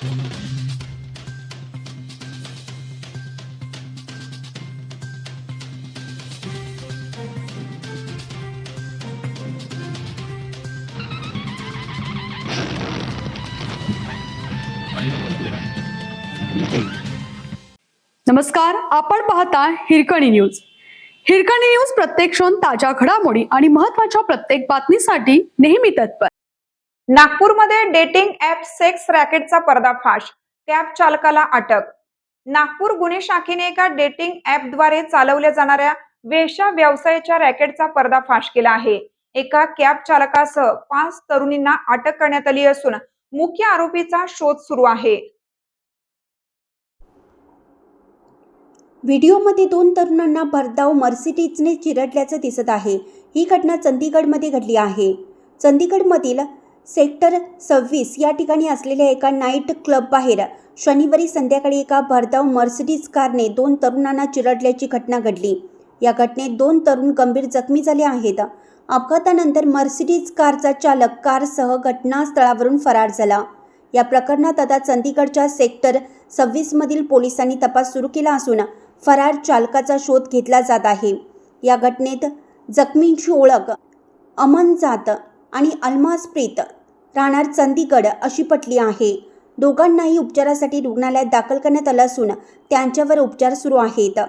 नमस्कार, आपण पाहता हिरकणी न्यूज. हिरकणी न्यूज प्रत्येक क्षण ताज्या घडामोडी आणि महत्त्वाच्या प्रत्येक बातमीसाठी नेहमी तत्पर. नागपूरमध्ये डेटिंग ॲप सेक्स रॅकेटचा पर्दाफाश, कॅब चालकाला अटक. नागपूर गुन्हे शाखेने एका डेटिंग ॲपद्वारे चालवल्या जाणाऱ्या वेश्या व्यवसायाच्या रॅकेटचा पर्दाफाश केला आहे. एका कॅब चालकासह 5 तरुणींना अटक करण्यात आली असून मुख्य आरोपीचा शोध सुरू आहे. व्हिडिओमध्ये 2 तरुणांना भरधाव मर्सिडीजने चिरडल्याचं दिसत आहे. ही घटना चंदीगडमध्ये घडली आहे. चंदीगडमधील सेक्टर 26 या ठिकाणी असलेल्या एका नाईट क्लब बाहेर शनिवारी संध्याकाळी एका भरधाव मर्सिडीज कारने 2 तरुणांना चिरडल्याची घटना घडली. या घटनेत 2 तरुण गंभीर जखमी झाले आहेत. अपघातानंतर मर्सिडीज कारचा चालक कारसह घटनास्थळावरून फरार झाला. या प्रकरणात आता चंदीगडच्या सेक्टर 26 मधील पोलिसांनी तपास सुरू केला असून फरार चालकाचा शोध घेतला जात आहे. या घटनेत जखमींची ओळख अमन जात आणि अल्मासप्रीत राहणार चंदीगड अशी पटली आहे. दोघांनाही उपचारासाठी रुग्णालयात दाखल करण्यात आलं असून त्यांच्यावर उपचार सुरू आहेत.